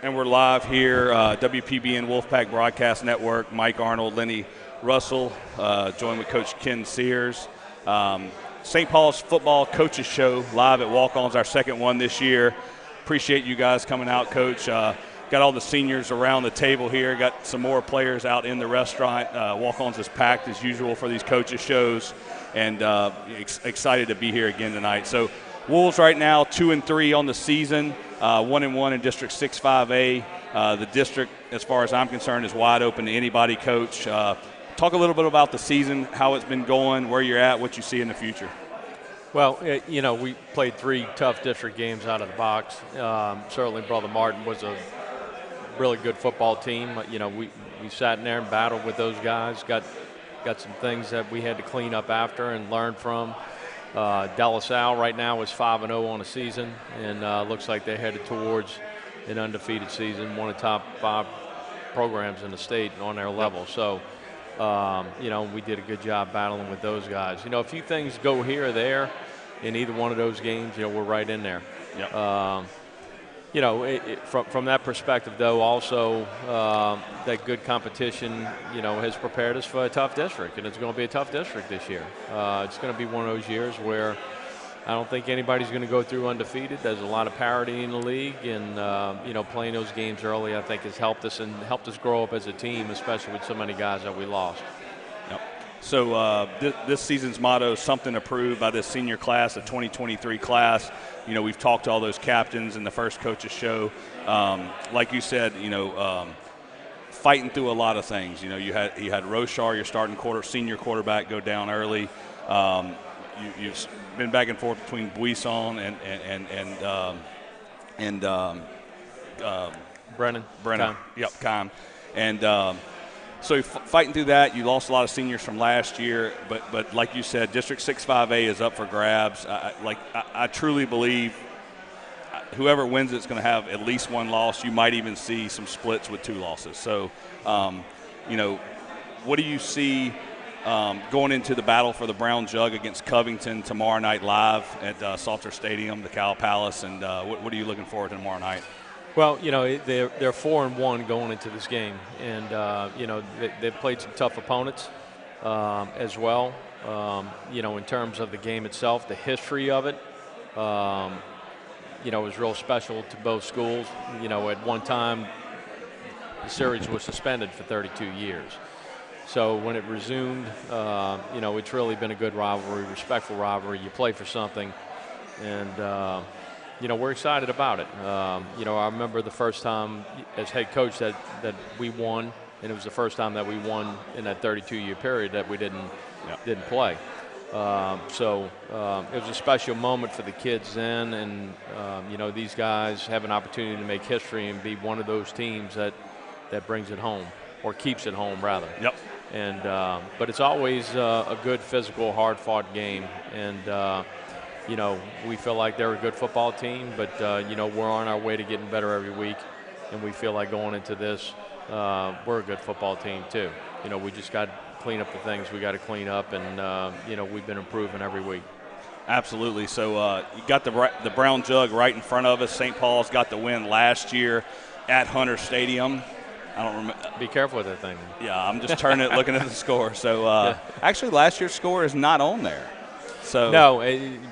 And we're live here, WPBN Wolfpack Broadcast Network. Mike Arnold, Lenny Russell, joined with Coach Ken Sears. St. Paul's Football Coaches Show live at Walk-Ons, our second one this year. Appreciate you guys coming out, Coach. Got all the seniors around the table here. Got some more players out in the restaurant. Walk-Ons is packed as usual for these coaches shows, and excited to be here again tonight. So Wolves right now 2-3 on the season, 1-1 in District 6-5A. The district, as far as I'm concerned, is wide open to anybody, Coach. Talk a little bit about the season, how it's been going, where you're at, what you see in the future. Well, we played 3 tough district games out of the box. Certainly Brother Martin was a really good football team. We sat in there and battled with those guys, got some things that we had to clean up after and learn from. De La Salle right now is 5-0 on the season, and looks like they're headed towards an undefeated season, one of the top 5 programs in the state on their level. So, we did a good job battling with those guys. A few things go here or there in either one of those games, we're right in there. Yep. From that perspective, though, also that good competition, has prepared us for a tough district, and it's going to be a tough district this year. It's going to be one of those years where I don't think anybody's going to go through undefeated. There's a lot of parity in the league, and playing those games early, I think, has helped us grow up as a team, especially with so many guys that we lost. Yep. So this season's motto is something approved by this senior class, the 2023 class. We've talked to all those captains in the first coaches show. Like you said, fighting through a lot of things. You had Roshar, your starting senior quarterback, go down early. You've been back and forth between Buisson and Brennan. Kime. Yep, Kime. And so you're fighting through that. You lost a lot of seniors from last year, but like you said, District 6-5A is up for grabs. I truly believe whoever wins it's going to have at least one loss. You might even see some splits with 2 losses. So, what do you see going into the battle for the Brown Jug against Covington tomorrow night live at Salter Stadium, the Cow Palace, and what are you looking forward to tomorrow night? Well, they're 4-1 going into this game, and they've played some tough opponents as well. In terms of the game itself, the history of it, was real special to both schools. At one time, the series was suspended for 32 years. So when it resumed, it's really been a good rivalry, respectful rivalry. You play for something, and we're excited about it. I remember the first time as head coach that we won, and it was the first time that we won in that 32-year period that we didn't play. So it was a special moment for the kids then, and these guys have an opportunity to make history and be one of those teams that brings it home, or keeps it home rather. Yep. And but it's always a good, physical, hard-fought game, and we feel like they're a good football team, but we're on our way to getting better every week, and we feel like going into this, we're a good football team too. We just got to clean up the things we got to clean up, and we've been improving every week. Absolutely. So you got the Brown Jug right in front of us. St. Paul's got the win last year at Hunter Stadium. I don't remember. Be careful with that thing. Yeah, I'm just turning it, looking at the score. So actually, last year's score is not on there. So no,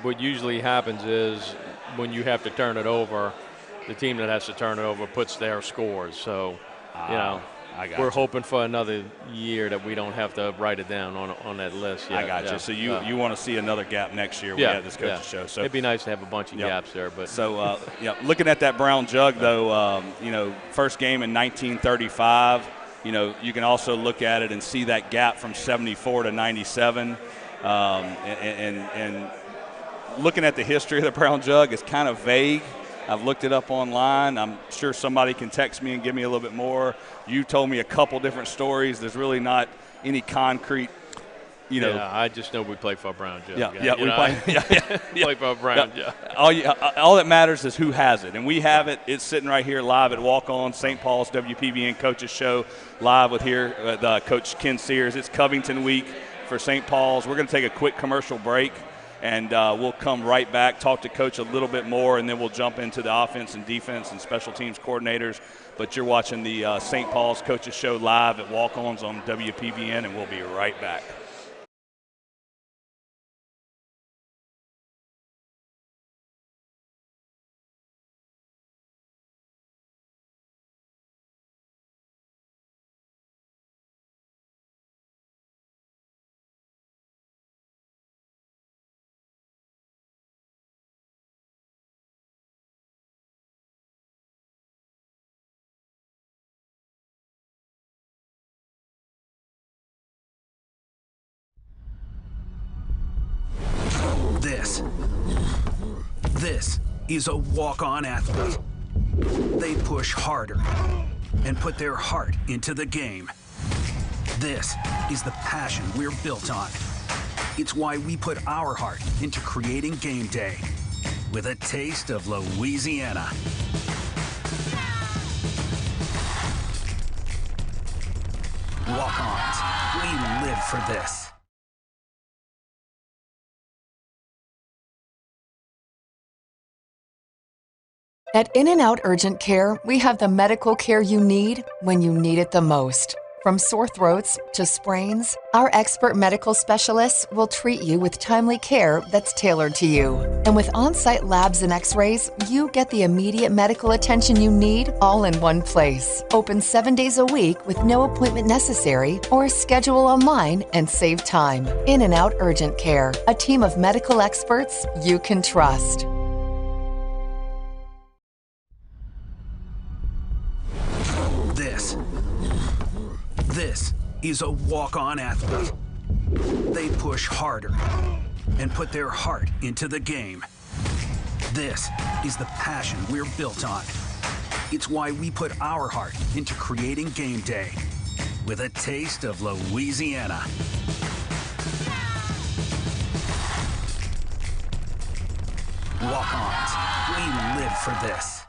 what usually happens is when you have to turn it over, the team that has to turn it over puts their scores. So, we're hoping for another year that we don't have to write it down on that list yet. I got you. So you want to see another gap next year when we have this coach's show. So it'd be nice to have a bunch of gaps there. But so looking at that Brown Jug though, first game in 1935. You can also look at it and see that gap from 74 to 97. And looking at the history of the Brown Jug is kind of vague. I've looked it up online. I'm sure somebody can text me and give me a little bit more. You told me a couple different stories. There's really not any concrete, Yeah, I just know we play for a Brown Jug. We play for a Brown Jug. All that matters is who has it, and we have it. It's sitting right here live at Walk-On, St. Paul's WPBN Coaches Show, live with Coach Ken Sears. It's Covington week for St. Paul's. We're going to take a quick commercial break. and we'll come right back, talk to Coach a little bit more, and then we'll jump into the offense and defense and special teams coordinators. But you're watching the St. Paul's Coaches Show live at Walk-Ons on WPBN, and we'll be right back. This is a walk-on athlete. They push harder and put their heart into the game. This is the passion we're built on. It's why we put our heart into creating game day with a taste of Louisiana. Walk-ons, we live for this. At In-N-Out Urgent Care, we have the medical care you need when you need it the most. From sore throats to sprains, our expert medical specialists will treat you with timely care that's tailored to you. And with on-site labs and x-rays, you get the immediate medical attention you need all in one place. Open 7 days a week with no appointment necessary, or schedule online and save time. In-N-Out Urgent Care, a team of medical experts you can trust. This is a walk-on athlete. They push harder and put their heart into the game. This is the passion we're built on. It's why we put our heart into creating game day with a taste of Louisiana. Walk-ons, we live for this.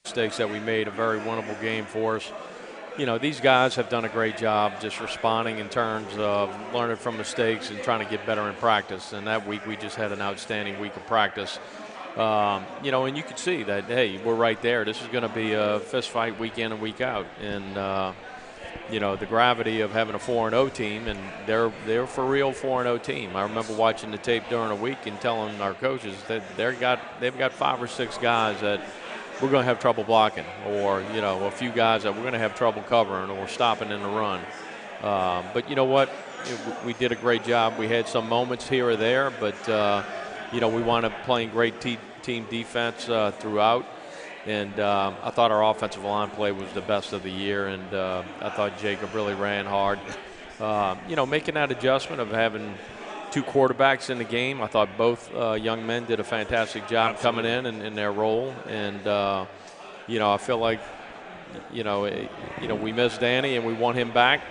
Mistakes that we made, a very winnable game for us. You know, these guys have done a great job just responding in terms of learning from mistakes and trying to get better in practice. And that week we just had an outstanding week of practice. You know, and you could see that, hey, we're right there. This is going to be a fist fight week in and week out. And, you know, the gravity of having a 4-0 team, and they're for real 4-0 team. I remember watching the tape during a week and telling our coaches that they've got 5 or 6 guys that we're going to have trouble blocking, or, you know, a few guys that we're going to have trouble covering or stopping in the run. But you know what? We did a great job. We had some moments here or there, but, you know, we wound up playing great team defense throughout. And I thought our offensive line play was the best of the year, and I thought Jacob really ran hard. You know, making that adjustment of having 2 quarterbacks in the game, I thought both young men did a fantastic job coming in their role. And, you know, I feel like, you know, we missed Danny and we want him back.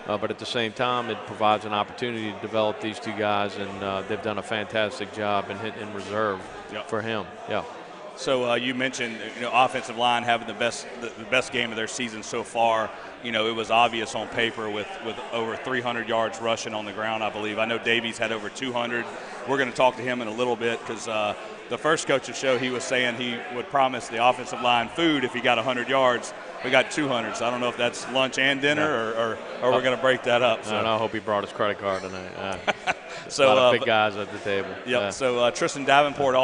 But at the same time, it provides an opportunity to develop these 2 guys, and they've done a fantastic job in reserve for him. Yeah. So you mentioned, offensive line having the best game of their season so far. It was obvious on paper with over 300 yards rushing on the ground, I believe. I know Davies had over 200. We're going to talk to him in a little bit because the first coach's show, he was saying he would promise the offensive line food if he got 100 yards. We got 200, so I don't know if that's lunch and dinner or we're going to break that up. So. I hope he brought his credit card tonight. So, a lot of big guys at the table. Yep. So Tristan Davenport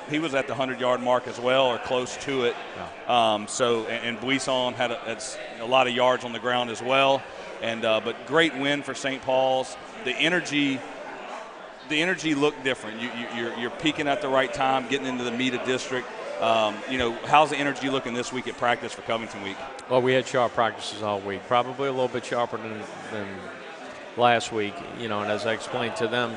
he was at the 100-yard mark as well, or close to it. Yeah. And Buisson had a lot of yards on the ground as well. But great win for St. Paul's. The energy looked different. You're peaking at the right time, getting into the meat of district. How's the energy looking this week at practice for Covington week? Well, we had sharp practices all week, probably a little bit sharper than last week. And as I explained to them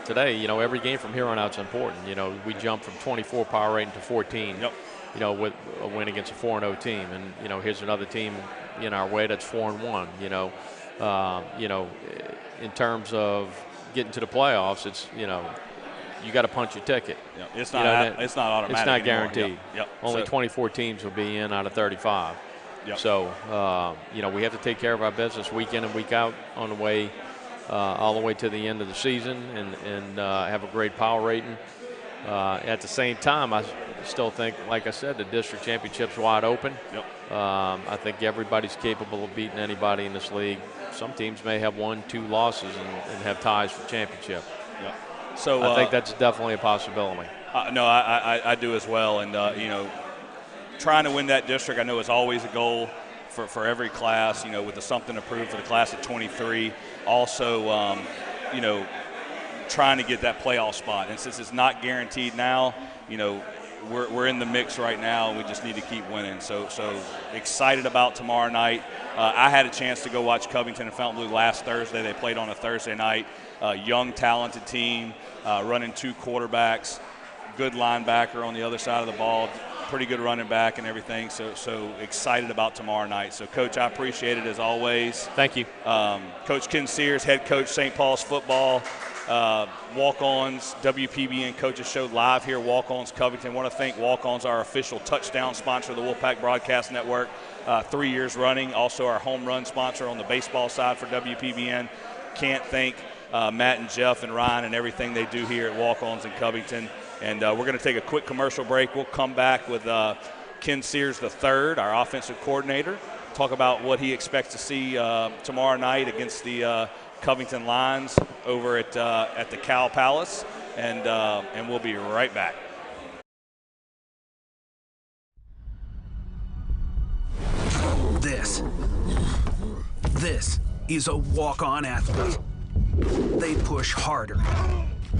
today, every game from here on out is important. We jumped from 24 power rating to 14. Yep. With a win against a 4-0 team, and here's another team in our way that's 4-1. In terms of getting to the playoffs, it's you got to punch your ticket. Yep. It's not automatic. It's not guaranteed. Yep. Only 24 teams will be in out of 35. Yep. So we have to take care of our business week in and week out on the way, all the way to the end of the season, and have a great power rating. At the same time, I still think, like I said, the district championship's wide open. Yep. I think everybody's capable of beating anybody in this league. Some teams may have 1-2 losses and have ties for championship. Yep. So I think that's definitely a possibility. No, I do as well. And, trying to win that district, I know, is always a goal for every class, with the something to prove for the class of 23. Also, trying to get that playoff spot. And since it's not guaranteed now, we're in the mix right now, and we just need to keep winning. So excited about tomorrow night. I had a chance to go watch Covington and Fountain Blue last Thursday. They played on a Thursday night. Young, talented team, running 2 quarterbacks, good linebacker on the other side of the ball, pretty good running back and everything. So excited about tomorrow night. So, Coach, I appreciate it as always. Thank you. Coach Ken Sears, head coach, St. Paul's football. Walk-Ons, WPBN Coaches Show live here, Walk-Ons Covington. Want to thank Walk-Ons, our official touchdown sponsor of the Wolfpack Broadcast Network, 3 years running. Also our home run sponsor on the baseball side for WPBN. Can't thank Matt and Jeff and Ryan and everything they do here at Walk-Ons in Covington. And we're going to take a quick commercial break. We'll come back with Ken Sears III, our offensive coordinator, talk about what he expects to see tomorrow night against the Covington Lions over at the Cow Palace, and we'll be right back. This is a walk-on athlete. They push harder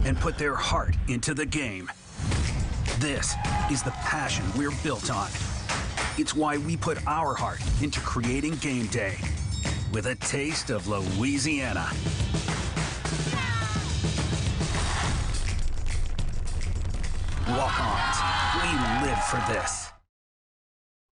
and put their heart into the game. This is the passion we're built on. It's why we put our heart into creating game day with a taste of Louisiana. Walk-ons, we live for this.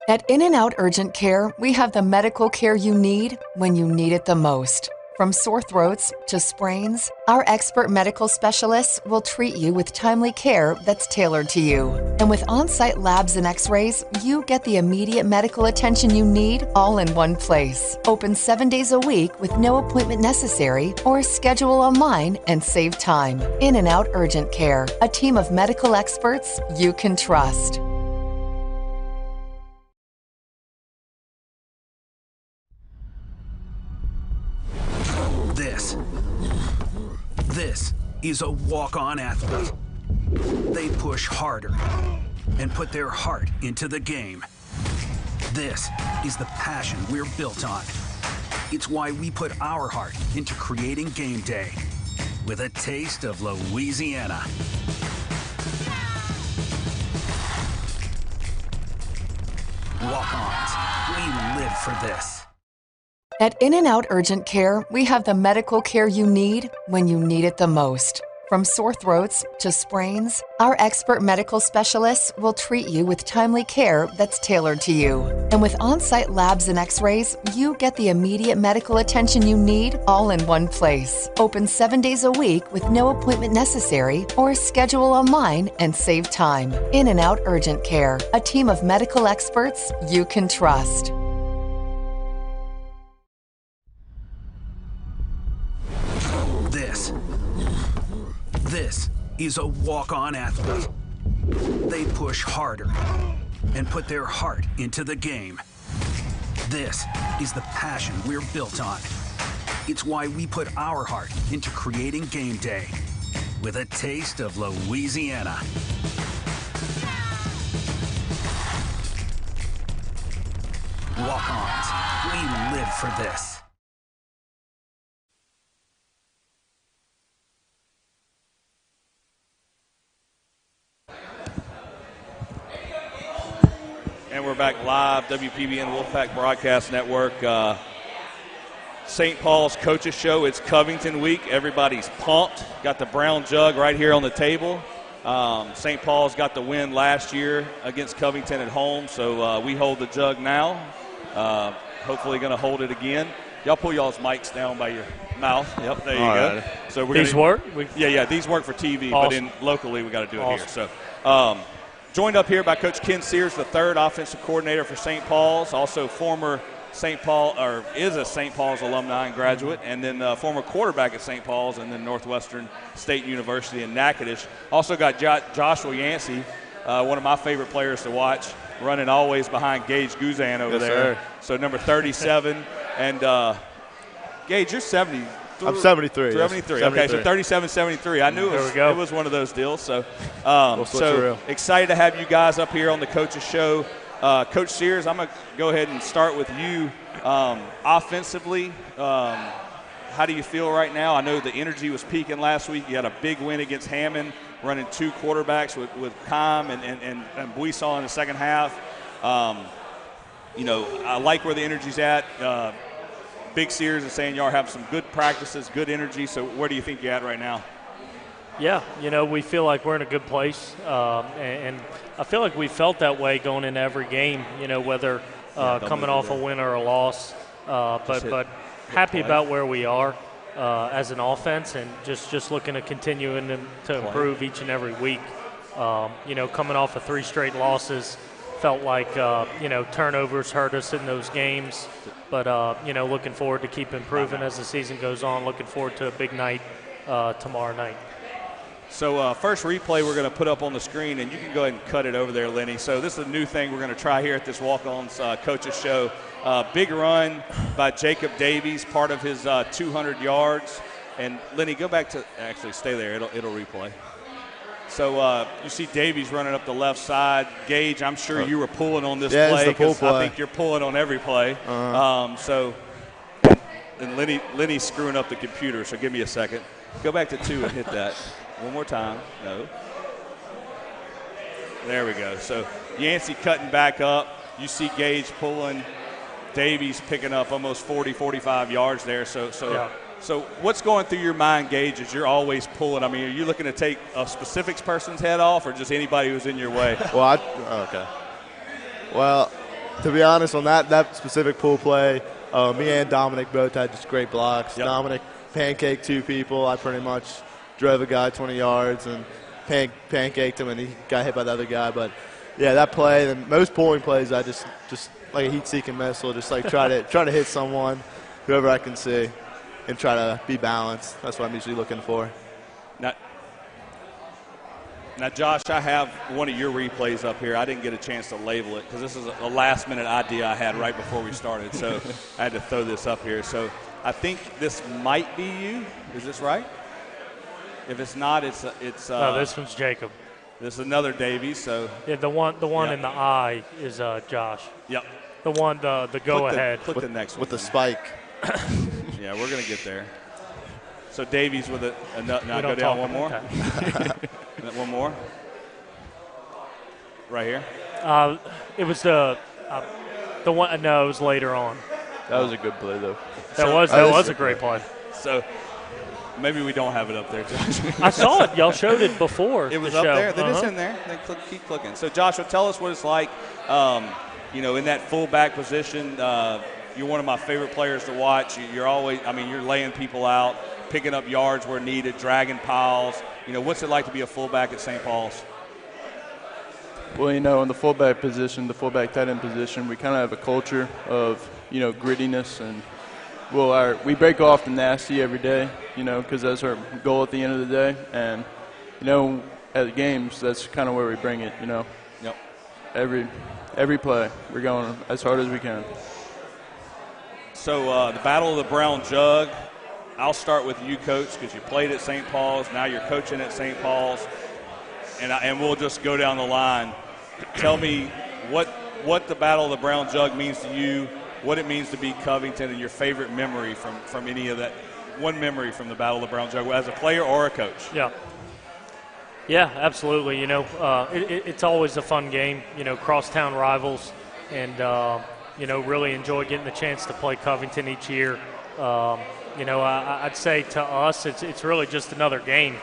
At In-N-Out Urgent Care, we have the medical care you need when you need it the most. From sore throats to sprains, our expert medical specialists will treat you with timely care that's tailored to you. And with on-site labs and x-rays, you get the immediate medical attention you need all in one place. Open 7 days a week with no appointment necessary, or schedule online and save time. In-N-Out Urgent Care, a team of medical experts you can trust. This is a walk-on athlete. They push harder and put their heart into the game. This is the passion we're built on. It's why we put our heart into creating game day with a taste of Louisiana. Walk-ons, we live for this. At In-N-Out Urgent Care, we have the medical care you need when you need it the most. From sore throats to sprains, our expert medical specialists will treat you with timely care that's tailored to you. And with on-site labs and x-rays, you get the immediate medical attention you need all in one place. Open 7 days a week with no appointment necessary, or schedule online and save time. In and Out Urgent Care, a team of medical experts you can trust. This is a walk-on athlete. They push harder and put their heart into the game. This is the passion we're built on. It's why we put our heart into creating game day with a taste of Louisiana. Walk-ons, we live for this. And we're back live, WPBN Wolfpack Broadcast Network. St. Paul's Coaches Show. It's Covington week. Everybody's pumped. Got the brown jug right here on the table. St. Paul's got the win last year against Covington at home, so we hold the jug now. Hopefully going to hold it again. Y'all pull y'all's mics down by your mouth. Yep, there you go. Right. So These work? Yeah, these work for TV, awesome. But locally we got to do it here. So. Joined up here by Coach Ken Sears, the third offensive coordinator for St. Paul's, also former St. Paul, or is a St. Paul's alumni and graduate, and then former quarterback at St. Paul's and then Northwestern State University in Natchitoches. Also got Joshua Yancey, one of my favorite players to watch, running always behind Gage Guzan over there. Sir. So number 37. And Gage, you're 70. I'm 73. 73. Yes. Okay, so 37-73. I knew it was one of those deals. So, excited to have you guys up here on the Coaches Show. Coach Sears, I'm going to go ahead and start with you. Offensively, how do you feel right now? I know the energy was peaking last week. You had a big win against Hammond, running two quarterbacks with Kime and Buisson in the second half. I like where the energy's at. Big Sears is saying y'all have some good practices, good energy. So where do you think you're at right now? Yeah, we feel like we're in a good place. And I feel like we felt that way going into every game, whether coming off a win or a loss. But happy about where we are as an offense, and just looking to continue to improve each and every week. Coming off of 3 straight losses, felt like, turnovers hurt us in those games. But, looking forward to keep improving as the season goes on. Looking forward to a big night tomorrow night. So first replay we're going to put up on the screen, and you can go ahead and cut it over there, Lenny. So this is a new thing we're going to try here at this Walk-Ons Coaches Show. Big run by Jacob Davies, part of his 200 yards. And, Lenny, go back to – actually, stay there. It'll replay. So you see Davies running up the left side. Gage, I'm sure you were pulling on this play, because I think you're pulling on every play. And Lenny's screwing up the computer, so give me a second. Go back to 2 and hit that. One more time. No. There we go. So Yancey cutting back up. You see Gage pulling. Davies picking up almost 40, 45 yards there. So what's going through your mind, Gage, as you're always pulling? I mean, are you looking to take a specific person's head off, or just anybody who's in your way? Well, to be honest, on that specific pull play, me and Dominic both had just great blocks. Yep. Dominic pancaked 2 people. I pretty much drove a guy 20 yards and pancaked him, and he got hit by the other guy. But, yeah, that play, and most pulling plays, I just like a heat-seeking missile, just like try to hit someone, whoever I can see, and try to be balanced. That's what I'm usually looking for. Now, Josh, I have one of your replays up here. I didn't get a chance to label it because this is a last-minute idea I had right before we started, so I had to throw this up here. So I think this might be you. Is this right? If it's not, it's no, this one's Jacob. This is another Davies. So yeah, the one in the eye is Josh. Yep. The one the go ahead. Click the next one with the spike. Yeah, we're gonna get there. So Davies with now go down one more. One more. Right here. It was the one. No, it was later on. That was a good play though. That was a great play. So Maybe we don't have it up there, Josh. I saw it. Y'all showed it before. It was the up show. there. Then it's in there. Then keep clicking. So, Joshua, tell us what it's like, in that fullback position. You're one of my favorite players to watch. You're always, you're laying people out, picking up yards where needed, dragging piles. What's it like to be a fullback at St. Paul's? Well, in the fullback position, the fullback tight end position, we kind of have a culture of, grittiness, and we break off the nasty every day, because that's our goal at the end of the day. And, at games, that's kind of where we bring it, Yep. Every play, we're going as hard as we can. So the Battle of the Brown Jug, I'll start with you, Coach, because you played at St. Paul's. Now you're coaching at St. Paul's. And we'll just go down the line. Tell me what the Battle of the Brown Jug means to you, what it means to be Covington, and your favorite memory from any of that, one memory from the Battle of the Brown Jug as a player or a coach. Yeah, absolutely. It's always a fun game, crosstown rivals, and, really enjoy getting the chance to play Covington each year. I'd say to us it's really just another game.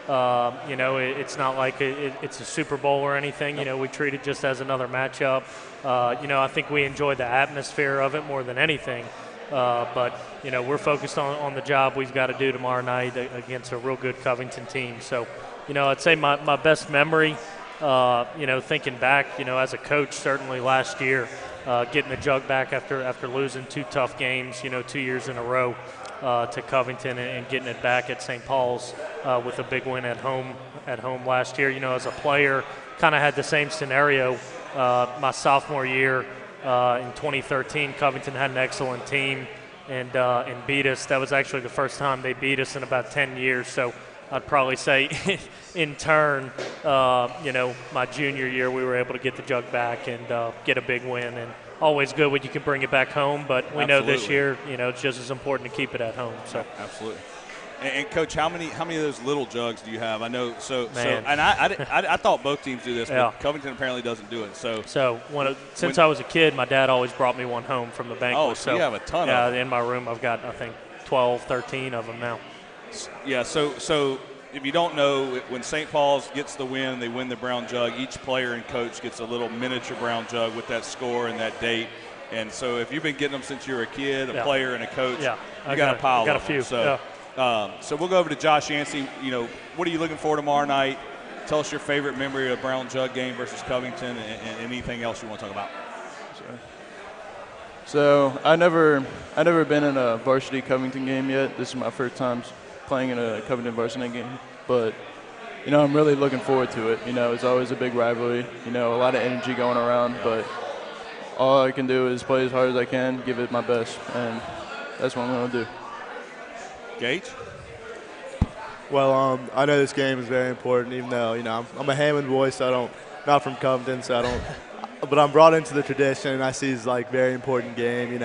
It's not like it's a Super Bowl or anything. We treat it just as another matchup. I think we enjoy the atmosphere of it more than anything. But we're focused on the job we've got to do tomorrow night against a real good Covington team. So, I'd say my best memory, thinking back, as a coach, certainly last year, getting the Jug back after losing 2 tough games, 2 years in a row. To Covington and getting it back at St. Paul's with a big win at home last year. As a player, kind of had the same scenario my sophomore year in 2013. Covington had an excellent team and beat us. That was actually the first time they beat us in about 10 years. So I'd probably say in turn, my junior year we were able to get the Jug back and get a big win. And always good when you can bring it back home, but we know this year, it's just as important to keep it at home. So absolutely. And Coach, how many of those little jugs do you have? I know. And I thought both teams do this, but Covington apparently doesn't do it. So since I was a kid, my dad always brought me one home from the banquet. Oh, so you have a ton of them. In my room, I've got I think 12, 13 of them now. Yeah. So if you don't know, when St. Paul's gets the win, they win the Brown Jug, each player and coach gets a little miniature Brown Jug with that score and that date. And so if you've been getting them since you were a kid, a player and a coach, you got a pile of them. I got a few. So we'll go over to Josh Yancey. What are you looking for tomorrow night? Tell us your favorite memory of the Brown Jug game versus Covington and anything else you want to talk about. So I never been in a varsity Covington game yet. This is my first time playing in a Covington varsity game, but I'm really looking forward to it. It's always a big rivalry, a lot of energy going around, but all I can do is play as hard as I can, give it my best, and that's what I'm going to do. Gage? Well, I know this game is very important, even though, I'm a Hammond boy, so not from Covington, so I don't, but I'm brought into the tradition, and I see it's like very important game,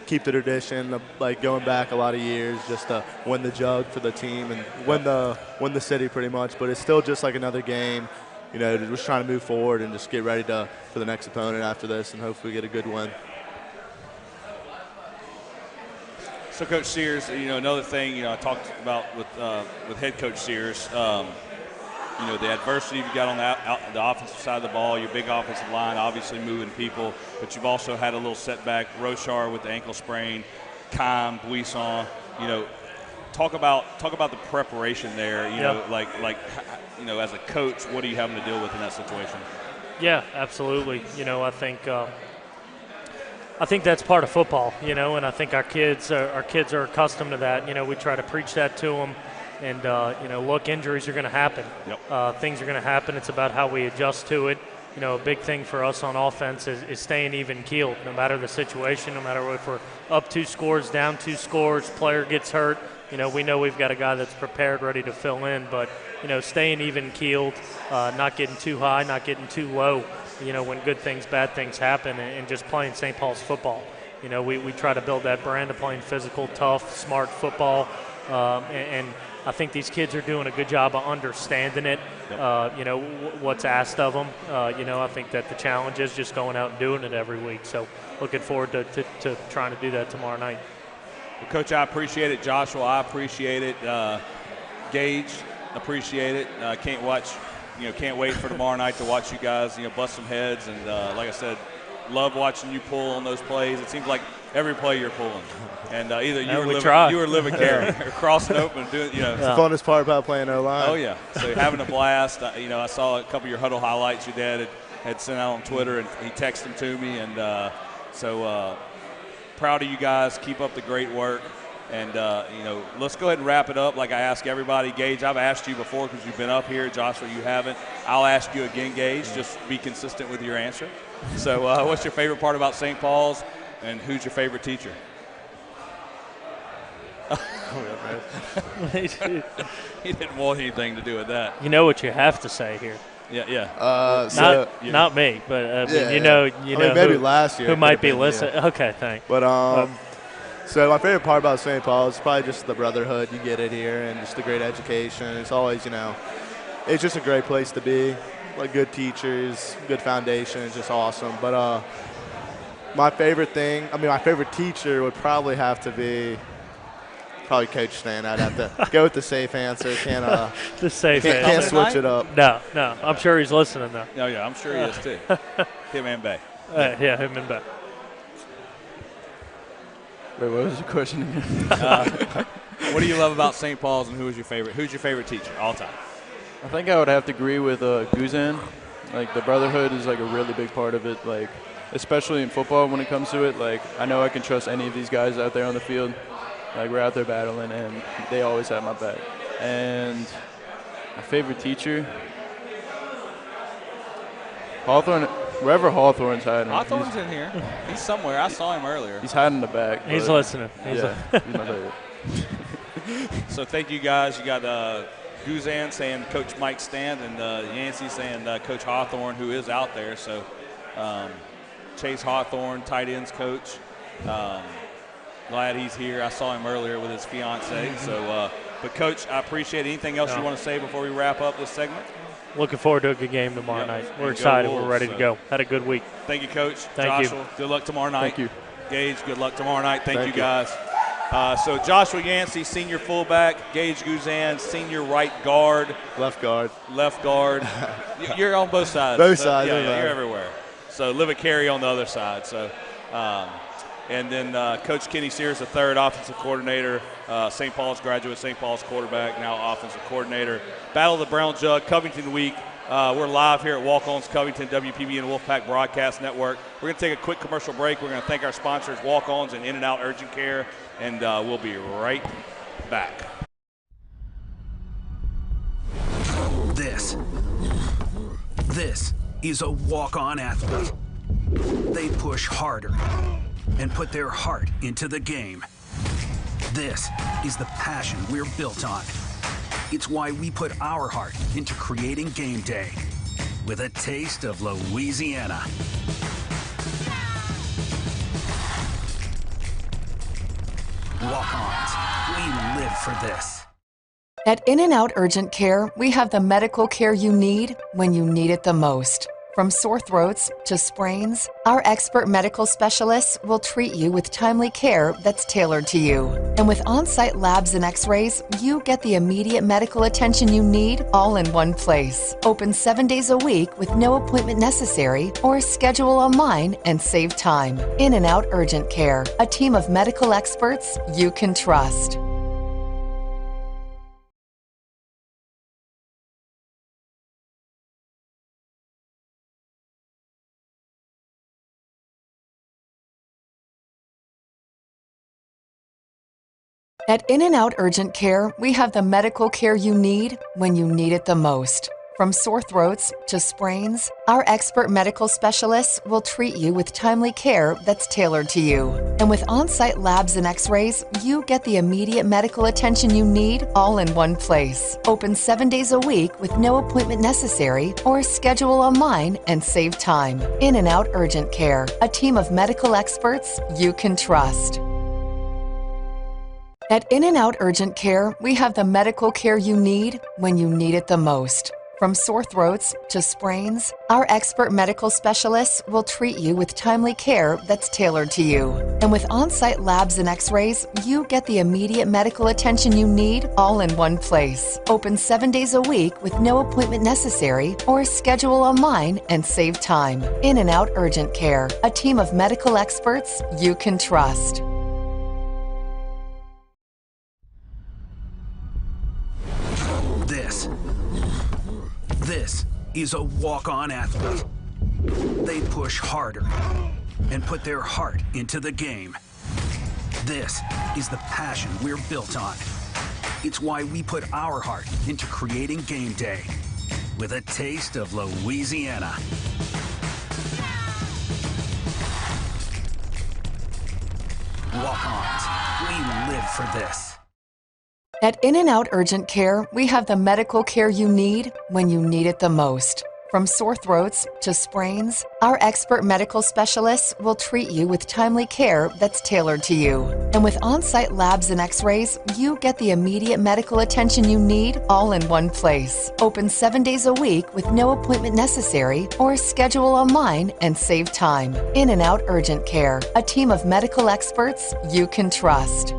keep the tradition of going back a lot of years just to win the Jug for the team and win the city pretty much. But it's still just like another game, just trying to move forward and just get ready for the next opponent after this and hopefully get a good win. So, Coach Sears, another thing I talked about with head coach Sears. The adversity you've got on the offensive side of the ball, your big offensive line, obviously moving people, but you've also had a little setback. Rochar with the ankle sprain, Kime, Buisson. Talk about the preparation there. As a coach, what are you having to deal with in that situation? Yeah, absolutely. I think that's part of football. And I think our kids are accustomed to that. We try to preach that to them. And, look, injuries are going to happen. Yep. Things are going to happen. It's about how we adjust to it. A big thing for us on offense is staying even-keeled, no matter the situation, no matter if we're up 2 scores, down 2 scores, player gets hurt. We know we've got a guy that's prepared, ready to fill in. But, staying even-keeled, not getting too high, not getting too low, when good things, bad things happen, and just playing St. Paul's football. We try to build that brand of playing physical, tough, smart football. And I think these kids are doing a good job of understanding it, what's asked of them. I think that the challenge is just going out and doing it every week. So looking forward to trying to do that tomorrow night. Well, Coach, I appreciate it. Joshua, I appreciate it. Gage, appreciate it. Can't wait for tomorrow night to watch you guys, bust some heads. And like I said, love watching you pull on those plays. It seems like every play you're pulling. And either you were living carry or crossing open, doing, It's the funnest part about playing O-line. Oh, yeah. So you're having a blast. I saw a couple of your huddle highlights your dad had sent out on Twitter, and he texted them to me. And so proud of you guys. Keep up the great work. And, let's go ahead and wrap it up like I ask everybody. Gage, I've asked you before because you've been up here. Joshua, you haven't. I'll ask you again, Gage. Just be consistent with your answer. So what's your favorite part about St. Paul's, and who's your favorite teacher? He didn't want anything to do with that. You know what you have to say here. Yeah. Not me, but maybe last year who might be listening. Yeah. Okay, thanks. But so my favorite part about St. Paul is probably just the brotherhood. You get it here, and just the great education. It's always, it's just a great place to be. Like good teachers, good foundation. It's just awesome. But my favorite teacher would probably have to be Coach Stan. I'd have to go with the safe answer. The safe answer. Can't switch it up. No. I'm sure he's listening though. Oh yeah, I'm sure he is too. Him and Bay. Yeah, him and Bay. Wait, what was the question again? What do you love about St. Paul's, and who's your favorite teacher all time? I think I would have to agree with Guzan. Like, the brotherhood is, like, a really big part of it, like, especially in football when it comes to it. Like, I know I can trust any of these guys out there on the field. Like, we're out there battling, and they always have my back. And my favorite teacher, Hawthorne, wherever Hawthorne's hiding. Hawthorne's in here. He's somewhere. I saw him earlier. He's hiding in the back. He's listening. He's my favorite. So thank you guys. You got Guzan saying Coach Mike Stand, and Yancey saying Coach Hawthorne, who is out there. So Chase Hawthorne, tight ends coach. Glad he's here. I saw him earlier with his fiance. So, but Coach, I appreciate it. Anything else you want to say before we wrap up this segment? Looking forward to a good game tomorrow night. We're excited. We're ready to go. Had a good week. Thank you, Coach. Thank Joshua, you. Good luck tomorrow night. Thank you. Gage, good luck tomorrow night. Thank you, guys. So Joshua Yancey, senior fullback. Gage Guzan, senior right guard. Left guard. You're on both sides. Both sides. Yeah, you're everywhere. So live a carry on the other side. So, and then Coach Kenny Sears, the third offensive coordinator. St. Paul's graduate, St. Paul's quarterback, now offensive coordinator. Battle of the Brown Jug, Covington Week. We're live here at Walk-Ons Covington, WPB and Wolfpack Broadcast Network. We're going to take a quick commercial break. We're going to thank our sponsors, Walk-Ons and In-N-Out Urgent Care, and we'll be right back. This is a walk-on athlete. They push harder and put their heart into the game. This is the passion we're built on. It's why we put our heart into creating game day with a taste of Louisiana. Walk-ons, we live for this. At In-N-Out Urgent Care, we have the medical care you need when you need it the most. From sore throats to sprains, our expert medical specialists will treat you with timely care that's tailored to you. And with on-site labs and x-rays, you get the immediate medical attention you need all in one place. Open 7 days a week with no appointment necessary, or schedule online and save time. In-N-Out Urgent Care, a team of medical experts you can trust. At In-N-Out Urgent Care, we have the medical care you need when you need it the most. From sore throats to sprains, our expert medical specialists will treat you with timely care that's tailored to you. And with on-site labs and x-rays, you get the immediate medical attention you need all in one place. Open 7 days a week with no appointment necessary, or schedule online and save time. In-N-Out Urgent Care, a team of medical experts you can trust. At In-N-Out Urgent Care, we have the medical care you need when you need it the most. From sore throats to sprains, our expert medical specialists will treat you with timely care that's tailored to you. And with on-site labs and x-rays, you get the immediate medical attention you need all in one place. Open 7 days a week with no appointment necessary, or schedule online and save time. In and Out Urgent Care, a team of medical experts you can trust. This is a walk-on athlete. They push harder and put their heart into the game. This is the passion we're built on. It's why we put our heart into creating game day with a taste of Louisiana. Walk-ons, we live for this. At In and Out Urgent Care, we have the medical care you need when you need it the most. From sore throats to sprains, our expert medical specialists will treat you with timely care that's tailored to you. And with on-site labs and x-rays, you get the immediate medical attention you need all in one place. Open 7 days a week with no appointment necessary, or schedule online and save time. In and Out Urgent Care, a team of medical experts you can trust.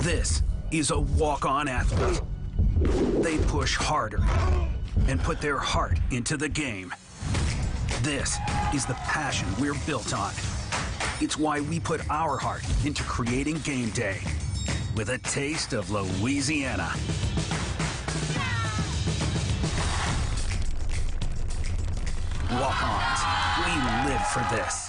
This is a walk-on athlete. They push harder and put their heart into the game. This is the passion we're built on. It's why we put our heart into creating game day with a taste of Louisiana. Walk-ons, we live for this.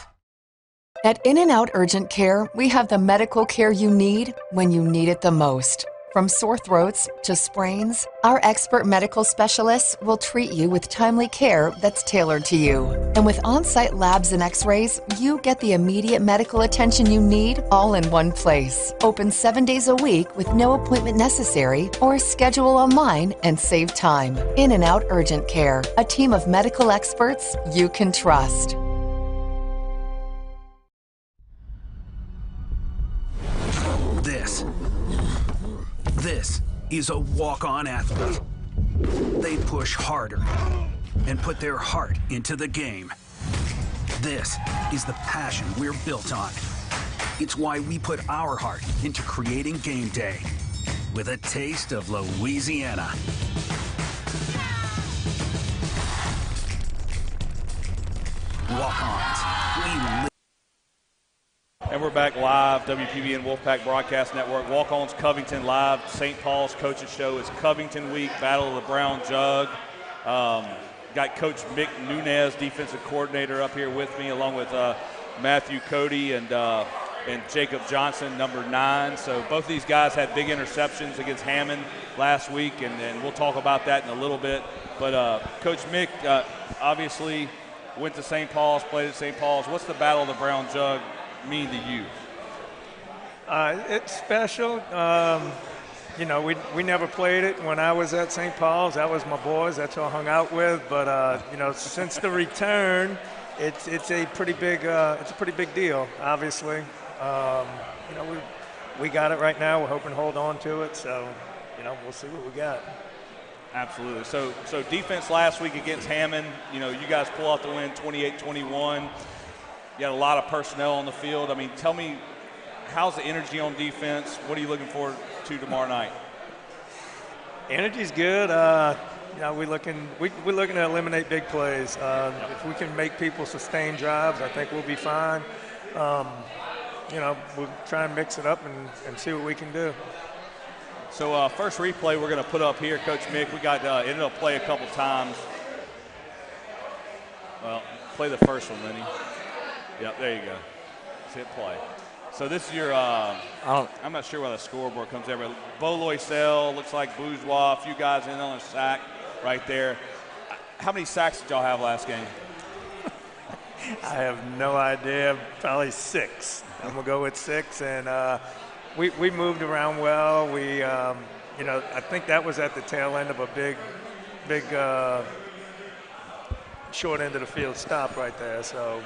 At In and Out Urgent Care, we have the medical care you need when you need it the most. From sore throats to sprains, our expert medical specialists will treat you with timely care that's tailored to you. And with on-site labs and x-rays, you get the immediate medical attention you need all in one place. Open 7 days a week with no appointment necessary, or schedule online and save time. In and Out Urgent Care, a team of medical experts you can trust. This is a walk-on athlete. They push harder and put their heart into the game. This is the passion we're built on. It's why we put our heart into creating game day with a taste of Louisiana. Walk-ons, we live. And we're back live, WPBN Wolfpack Broadcast Network. Walk-Ons Covington live. St. Paul's Coaches Show. It's Covington Week, Battle of the Brown Jug. Got Coach Mick Nunez, defensive coordinator, up here with me, along with Matthew Cody and Jacob Johnson, number 9. So both these guys had big interceptions against Hammond last week, and we'll talk about that in a little bit. But Coach Mick obviously went to St. Paul's, played at St. Paul's. What's the Battle of the Brown Jug mean to you? It's special. You know, we never played it when I was at St. Paul's. That was my boys. That's who I hung out with. But you know, since the return, it's a pretty big deal. Obviously, you know, we got it right now. We're hoping to hold on to it. So, you know, we'll see what we got. Absolutely. So defense last week against Hammond. You know, you guys pull out the win, 28-21. You had a lot of personnel on the field. I mean, tell me, how's the energy on defense? What are you looking forward to tomorrow night? Energy's good. You know, we're looking to eliminate big plays. If we can make people sustain drives, I think we'll be fine. You know, we'll try and mix it up and see what we can do. So first replay we're going to put up here, Coach Mick. We got ended up play a couple times. Well, play the first one, Lenny. Yep, there you go. Let's hit play. So this is your, I'm not sure why the scoreboard comes there, but Bo Loisel, looks like Bourgeois, a few guys in on a sack right there. How many sacks did y'all have last game? I have no idea. Probably 6. I'm going to go with 6. And we moved around well. We, you know, I think that was at the tail end of a big short end of the field stop right there. So,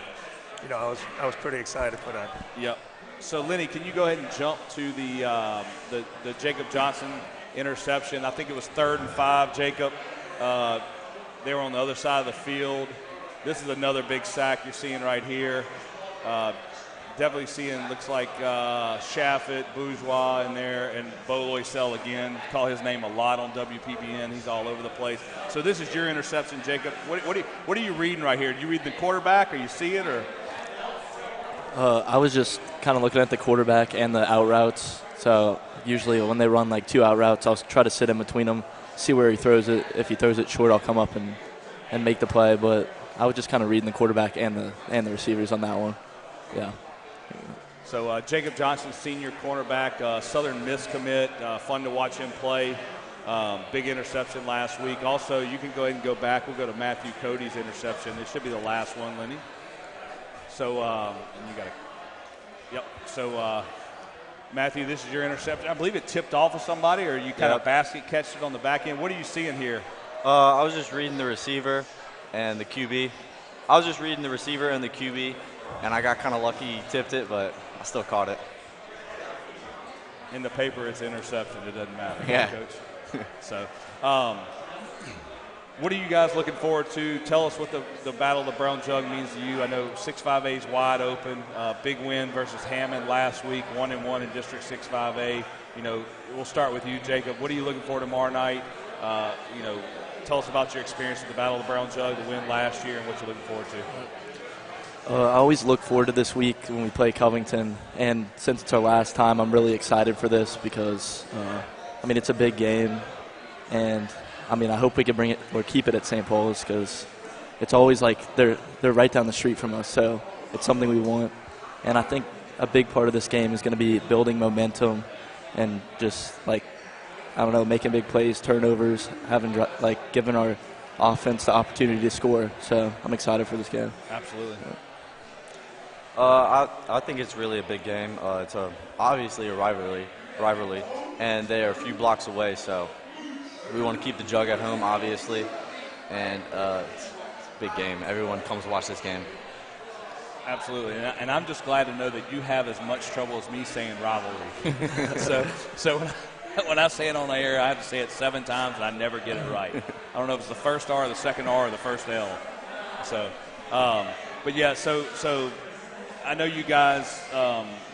you know, I was pretty excited for that. Yep. So, Lenny, can you go ahead and jump to the Jacob Johnson interception? I think it was 3rd and 5, Jacob. They were on the other side of the field. This is another big sack you're seeing right here. Definitely seeing, looks like Shaffett, Bourgeois in there, and Bo Loisel again. Call his name a lot on WPBN. He's all over the place. So this is your interception, Jacob. What are you reading right here? Do you read the quarterback, or you see it, or? I was just kind of looking at the quarterback and the out routes. So usually when they run like 2 out routes, I'll try to sit in between them, see where he throws it. If he throws it short, I'll come up and make the play. But I was just kind of reading the quarterback and the receivers on that one. Yeah. So Jacob Johnson, senior cornerback, Southern Miss commit. Fun to watch him play. Big interception last week. Also, you can go ahead and go back. We'll go to Matthew Cody's interception. It should be the last one, Lenny. So and you got it. Yep. So Matthew, this is your interception. I believe it tipped off of somebody, or you kind of basket catched it on the back end. What are you seeing here? I was just reading the receiver and the QB. And I got kind of lucky, he tipped it, but I still caught it. In the paper, it's interception. It doesn't matter. Yeah. Coach. So, what are you guys looking forward to? Tell us what the Battle of the Brown Jug means to you. I know 6-5A is wide open. Big win versus Hammond last week, 1-1 in District 6-5A. You know, we'll start with you, Jacob. What are you looking for tomorrow night? You know, tell us about your experience at the Battle of the Brown Jug, the win last year, and what you're looking forward to. I always look forward to this week when we play Covington, and since it's our last time, I'm really excited for this because, I mean, it's a big game, and, I mean, I hope we can bring it or keep it at St. Paul's because it's always like they're right down the street from us, so it's something we want. And I think a big part of this game is going to be building momentum and just, like, I don't know, making big plays, turnovers, giving our offense the opportunity to score. So I'm excited for this game. Absolutely. I think it's really a big game. It's obviously a rivalry, and they are a few blocks away, so we want to keep the Jug at home, obviously, and it's a big game. Everyone comes to watch this game. Absolutely, and I'm just glad to know that you have as much trouble as me saying rivalry. so when I say it on the air, I have to say it 7 times, and I never get it right. I don't know if it's the first R, the second R, or the first L. So, but yeah, so I know you guys,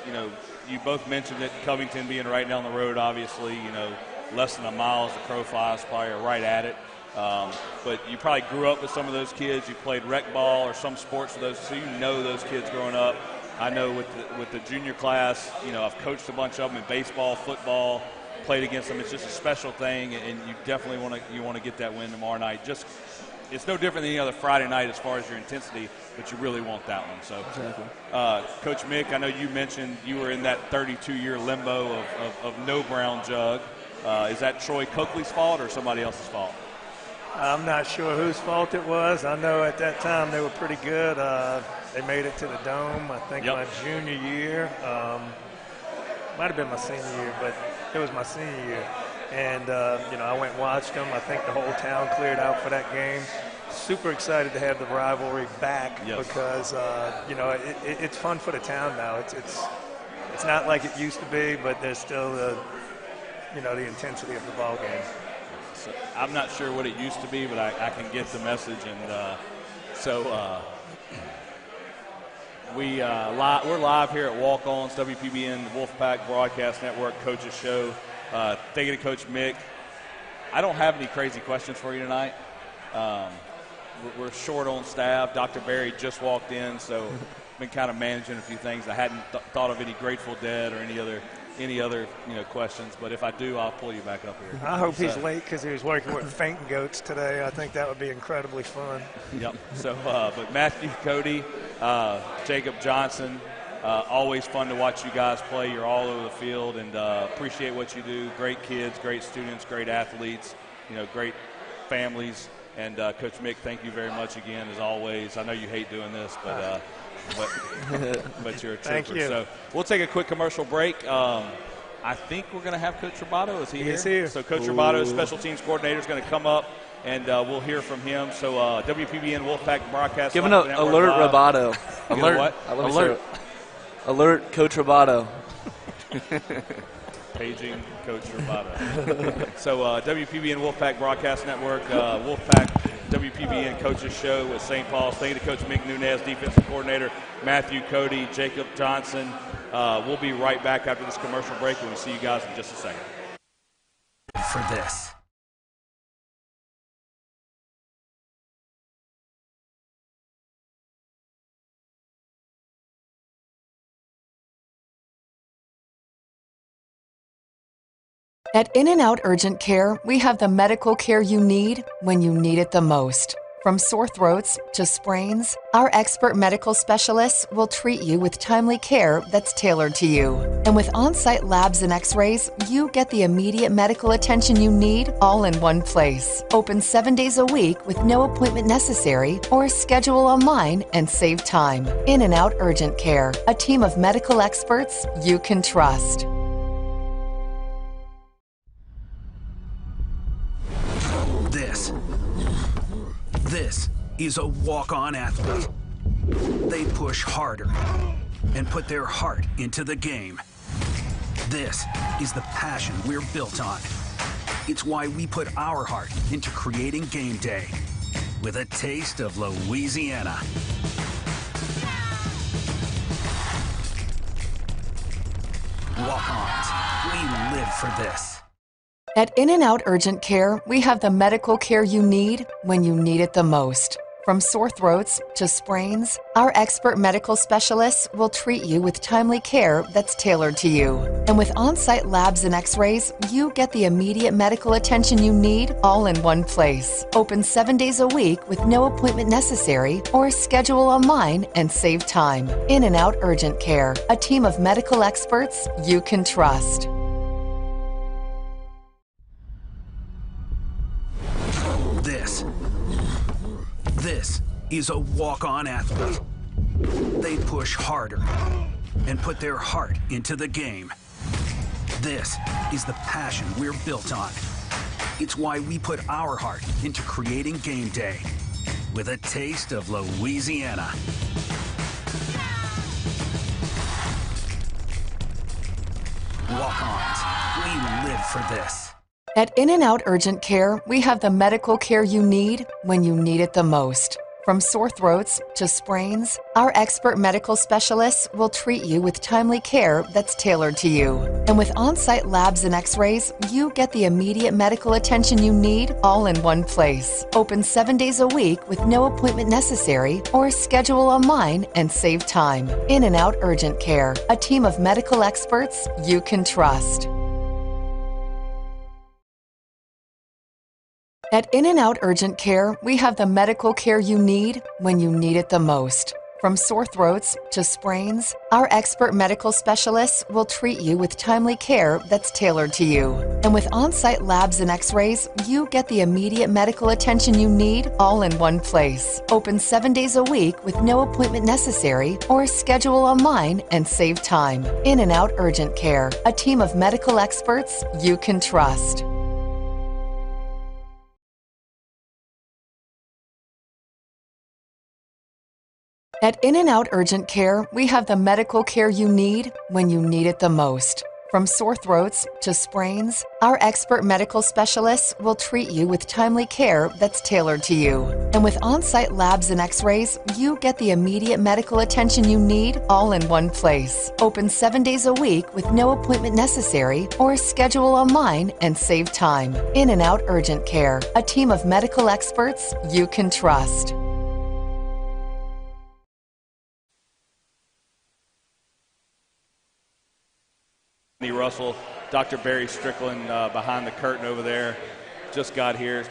you know, you both mentioned it, Covington being right down the road, obviously, you know, less than a mile as the crow flies, probably right at it. But you probably grew up with some of those kids. You played rec ball or some sports with those, so you know those kids growing up. I know with the junior class, you know, I've coached a bunch of them in baseball, football, played against them. It's just a special thing, and you definitely want to get that win tomorrow night. Just it's no different than any other Friday night as far as your intensity, but you really want that one. So, Exactly. Coach Mick, I know you mentioned you were in that 32-year limbo of no Brown Jug. Is that Troy Coakley's fault or somebody else's fault? I'm not sure whose fault it was. I know at that time they were pretty good. They made it to the Dome, I think, my junior year. Might have been my senior year, but it was my senior year. And, you know, I went and watched them. I think the whole town cleared out for that game. Super excited to have the rivalry back because, you know, it's fun for the town now. It's not like it used to be, but there's still the, you know, the intensity of the ball game. So I'm not sure what it used to be, but I can get the message. And we're live here at Walk-Ons, WPBN, Wolfpack Broadcast Network, Coaches Show. Thank you to Coach Mick. I don't have any crazy questions for you tonight. We're short on staff. Dr. Barry just walked in, so been kind of managing a few things. I hadn't thought of any Grateful Dead or any other questions, but if I do, I'll pull you back up here. I hope he's late because he was working with fainting goats today. I think that would be incredibly fun. Yep. So, but Matthew, Cody, Jacob Johnson, always fun to watch you guys play. You're all over the field, and appreciate what you do. Great kids, great students, great athletes, you know, great families. And Coach Mick, thank you very much again, as always. I know you hate doing this, but you're a trooper. Thank you. So we'll take a quick commercial break. I think we're going to have Coach Roboto. Is he here? He's here. So Coach Roboto, special teams coordinator, is going to come up, and we'll hear from him. So WPBN Wolfpack Broadcast. Give an alert, Roboto. Alert. Alert. Alert Coach Roboto. Paging Coach Roboto. So WPBN Wolfpack Broadcast Network, Wolfpack WPBN Coaches Show with St. Paul's. Thank you to Coach Mick Nunez, defensive coordinator, Matthew Cody, Jacob Johnson. We'll be right back after this commercial break, and we'll see you guys in just a second. For this. At In-N-Out Urgent Care, we have the medical care you need when you need it the most. From sore throats to sprains, our expert medical specialists will treat you with timely care that's tailored to you. And with on-site labs and x-rays, you get the immediate medical attention you need all in one place. Open 7 days a week with no appointment necessary, or schedule online and save time. In-N-Out Urgent Care, a team of medical experts you can trust. This is a walk-on athlete. They push harder and put their heart into the game. This is the passion we're built on. It's why we put our heart into creating game day with a taste of Louisiana. Walk-ons, we live for this. At In-N-Out Urgent Care, we have the medical care you need when you need it the most. From sore throats to sprains, our expert medical specialists will treat you with timely care that's tailored to you. And with on-site labs and x-rays, you get the immediate medical attention you need all in one place. Open 7 days a week with no appointment necessary, or schedule online and save time. In-N-Out Urgent Care, a team of medical experts you can trust. This is a walk-on athlete. They push harder and put their heart into the game. This is the passion we're built on. It's why we put our heart into creating game day with a taste of Louisiana. Walk-ons, we live for this. At In-N-Out Urgent Care, we have the medical care you need when you need it the most. From sore throats to sprains, our expert medical specialists will treat you with timely care that's tailored to you. And with on-site labs and x-rays, you get the immediate medical attention you need all in one place. Open 7 days a week with no appointment necessary, or schedule online and save time. In-N-Out Urgent Care, a team of medical experts you can trust. At In-N-Out Urgent Care, we have the medical care you need when you need it the most. From sore throats to sprains, our expert medical specialists will treat you with timely care that's tailored to you. And with on-site labs and x-rays, you get the immediate medical attention you need all in one place. Open 7 days a week with no appointment necessary, or schedule online and save time. In-N-Out Urgent Care, a team of medical experts you can trust. At In-N-Out Urgent Care, we have the medical care you need when you need it the most. From sore throats to sprains, our expert medical specialists will treat you with timely care that's tailored to you. And with on-site labs and x-rays, you get the immediate medical attention you need all in one place. Open 7 days a week with no appointment necessary, or schedule online and save time. In-N-Out Urgent Care, a team of medical experts you can trust. Russell, Dr. Barry Strickland behind the curtain over there, just got here.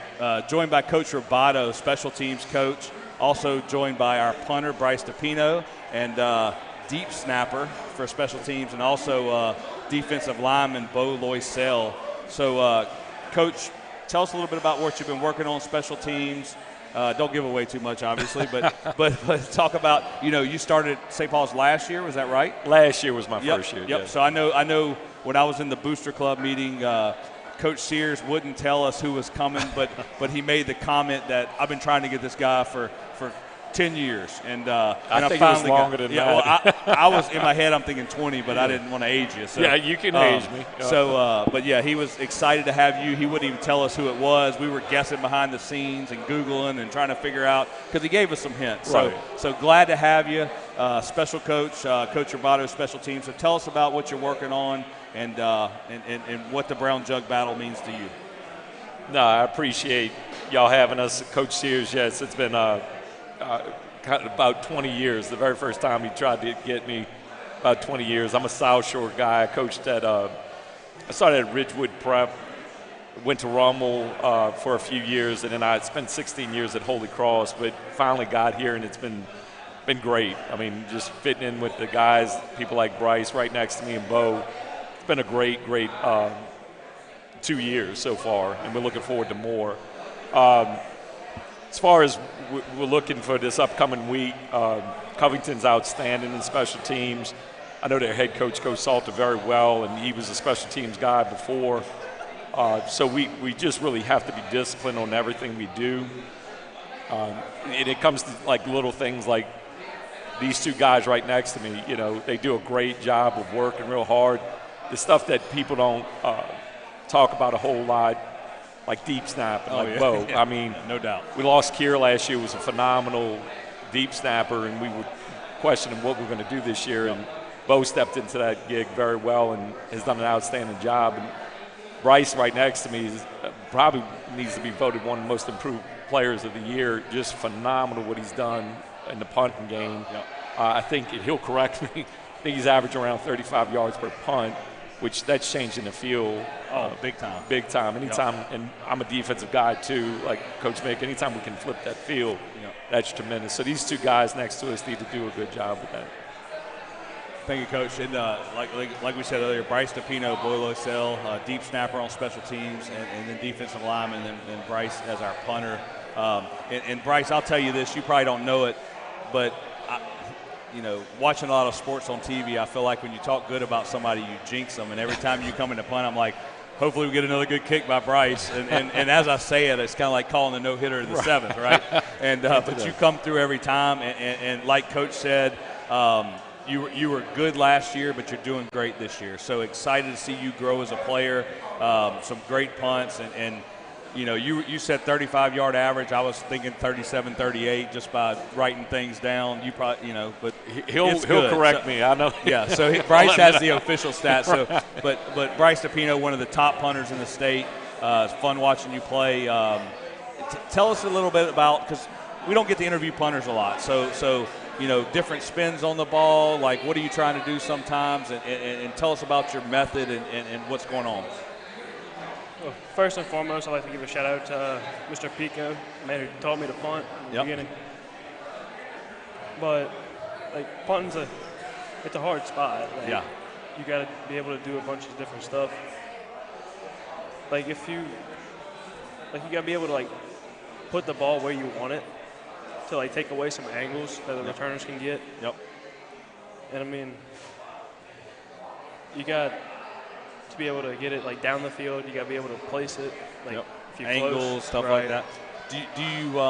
Joined by Coach Roboto, special teams coach. Also joined by our punter, Bryce Depino, and deep snapper for special teams, and also defensive lineman, Bo Loisel. So, Coach, tell us a little bit about what you've been working on special teams. Don't give away too much, obviously, but talk about, you started St. Paul's last year, was that right? Last year was my first year. Yep. Yeah. So I know when I was in the Booster Club meeting, Coach Sears wouldn't tell us who was coming, but he made the comment that I've been trying to get this guy for 10 years, and I think it was longer than that. Well, I was in my head. I'm thinking 20, but I didn't want to age you. So, yeah, you can age me. But yeah, he was excited to have you. He wouldn't even tell us who it was. We were guessing behind the scenes and Googling and trying to figure out because he gave us some hints. Right. So glad to have you, special coach, Coach Roboto, special teams. So tell us about what you're working on and what the Brown Jug Battle means to you. No, I appreciate y'all having us. Coach Sears, yes, it's been kind of about 20 years. The very first time he tried to get me, about 20 years. I'm a South Shore guy. I coached at, I started at Ridgewood Prep, went to Rummel for a few years, and then I spent 16 years at Holy Cross, but finally got here, and it's been great. I mean, just fitting in with the guys, people like Bryce right next to me and Bo. It's been a great 2 years so far, and we're looking forward to more. As far as we're looking for this upcoming week, Covington's outstanding in special teams. I know their head coach, Coach Salter, very well, and he was a special teams guy before. So we just really have to be disciplined on everything we do. And it comes to like little things like these two guys right next to me. You know, they do a great job of working real hard. The stuff that people don't talk about a whole lot, like deep snap and Bo. Yeah. I mean, no doubt. We lost Kier last year. It was a phenomenal deep snapper, and we were questioning what we're going to do this year. And Bo stepped into that gig very well and has done an outstanding job. And Bryce, right next to me, probably needs to be voted one of the most improved players of the year. Just phenomenal what he's done in the punting game. Yep. I think he'll correct me. I think he's averaging around 35 yards per punt, which that's changing the field. Big time. Big time. Anytime, and I'm a defensive guy too, like Coach Mick, anytime we can flip that field, that's tremendous. So these two guys next to us need to do a good job with that. Thank you, Coach. And like we said earlier, Bryce Depino, Boyle Cell, deep snapper on special teams, and then defensive lineman, and then Bryce as our punter. And Bryce, I'll tell you this, you probably don't know it, but watching a lot of sports on TV, I feel like when you talk good about somebody, you jinx them. And every time you come in to punt, I'm like, hopefully we get another good kick by Bryce. And as I say it, it's kind of like calling the no-hitter in the seventh, right? And but you come through every time. And like Coach said, you were good last year, but you're doing great this year. So excited to see you grow as a player. Some great punts. And you said 35-yard average. I was thinking 37, 38 just by writing things down. You probably, but he'll correct me. I know. Yeah. So Bryce has the official stats. So, but Bryce Depino, one of the top punters in the state. It's fun watching you play. Tell us a little bit about, because we don't get to interview punters a lot. So different spins on the ball. Like, what are you trying to do sometimes? And tell us about your method and what's going on. Well, first and foremost, I'd like to give a shout out to Mr. Pico, the man who taught me to punt in the beginning. But punting's it's a hard spot. You got to be able to do a bunch of different stuff. You got to be able to put the ball where you want it to take away some angles that the returners can get. Yep. And I mean, you got to be able to get it down the field. You got to be able to place it if you're angles, close, stuff right. like that. Do you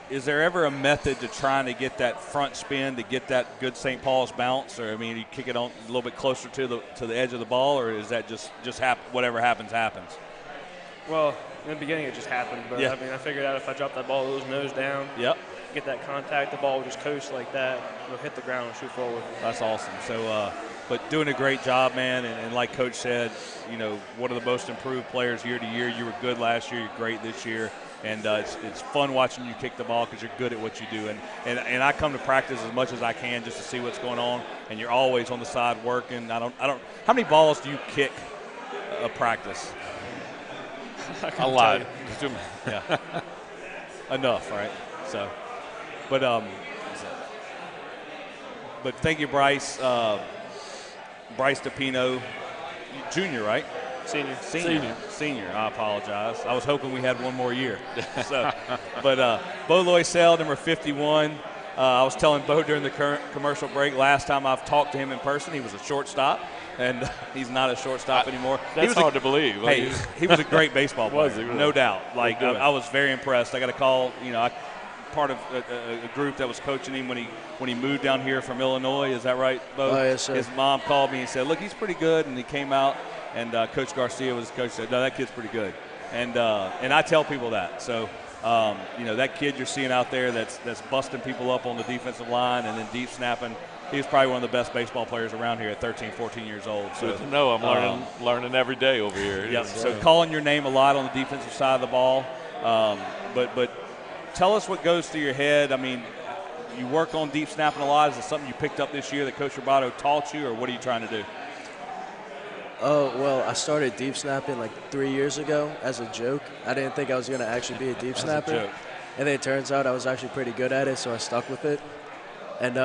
is there ever a method to trying to get that front spin to get that good St. Paul's bounce, or you kick it on a little bit closer to the edge of the ball, or is that just whatever happens? Well, in the beginning it just happened, but I figured out if I drop that ball nose down, get that contact, the ball will just coast like that. It'll hit the ground and shoot forward. That's awesome. So, but doing a great job, man. And like Coach said, one of the most improved players year to year. You were good last year. You're great this year. And it's fun watching you kick the ball because you're good at what you do. And I come to practice as much as I can just to see what's going on. And you're always on the side working. I don't. How many balls do you kick a practice? A lot. Yeah. Enough, right? So, but thank you, Bryce. Bryce Depino, junior, right? Senior. I apologize. I was hoping we had one more year. So, but Bo Loisel, number 51. I was telling Bo during the current commercial break, last time I've talked to him in person, he was a shortstop, and he's not a shortstop anymore. That's hard to believe. He was a great baseball player, Was he really? no doubt. I was very impressed. I got a call, part of a group that was coaching him when he moved down here from Illinois. Is that right, Bo? Oh, yes, sir. His mom called me and said, look, he's pretty good. And he came out, and Coach Garcia was coach, said, no, that kid's pretty good. And I tell people that. So, that kid you're seeing out there that's busting people up on the defensive line and then deep snapping, he's probably one of the best baseball players around here at 13, 14 years old. So, good to know. I'm learning every day over here. Yeah. So calling your name a lot on the defensive side of the ball. But tell us what goes through your head. I mean, you work on deep snapping a lot. Is it something you picked up this year that Coach Roboto taught you, or what are you trying to do? Oh, well, I started deep snapping like 3 years ago as a joke. I didn't think I was going to actually be a deep snapper. And then it turns out I was actually pretty good at it, so I stuck with it. And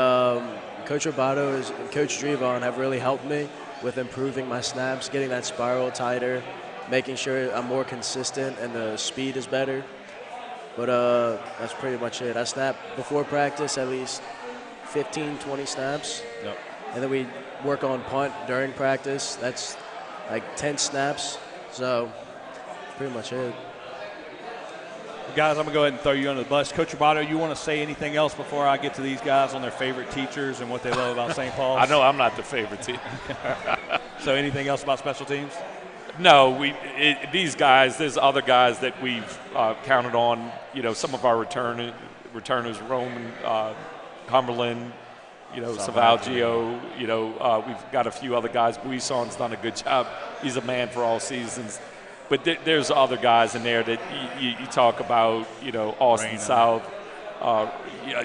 Coach Roboto and Coach Drevon have really helped me with improving my snaps, getting that spiral tighter, making sure I'm more consistent and the speed is better. But that's pretty much it. I snap before practice at least 15, 20 snaps. Yep. And then we work on punt during practice. That's like 10 snaps. So pretty much it. Guys, I'm going to go ahead and throw you under the bus. Coach Roboto, you want to say anything else before I get to these guys on their favorite teachers and what they love about St. Paul's? I know I'm not the favorite team. So anything else about special teams? No, these guys, there's other guys that we've counted on, some of our returners, Roman, Cumberland, Savalgio, we've got a few other guys. Buisson's done a good job. He's a man for all seasons. But there's other guys in there that you talk about, Austin Reina. South,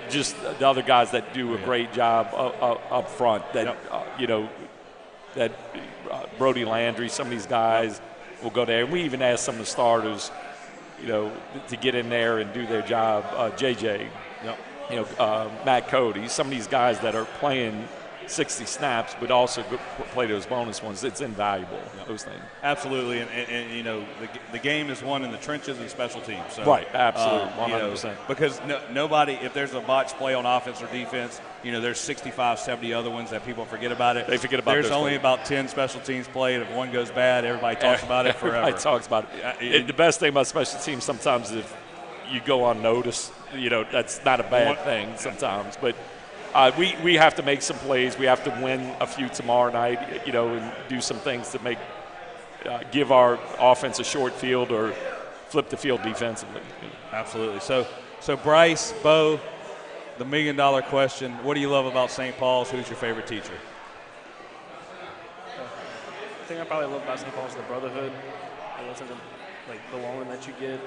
just the other guys that do a great job up front. That that Brody Landry, some of these guys will go there. And we even asked some of the starters, to get in there and do their job. JJ, Matt Cody, some of these guys that are playing 60 snaps, but also play those bonus ones. It's invaluable, those things. Absolutely, and the game is won in the trenches and special teams. So, right, absolutely, 100%. Because nobody, if there's a botched play on offense or defense, there's 65, 70 other ones that people forget about it. They forget about There's only about 10 special teams played. If one goes bad, everybody talks about it forever. Everybody talks about it. The best thing about special teams sometimes is if you go unnoticed, that's not a bad thing sometimes, but we have to make some plays. We have to win a few tomorrow night, and do some things to give our offense a short field or flip the field defensively. Absolutely. So Bryce, Bo, the $1 million question: what do you love about St. Paul's? Who's your favorite teacher? The thing I probably love about St. Paul's is the brotherhood, and the sense of belonging that you get,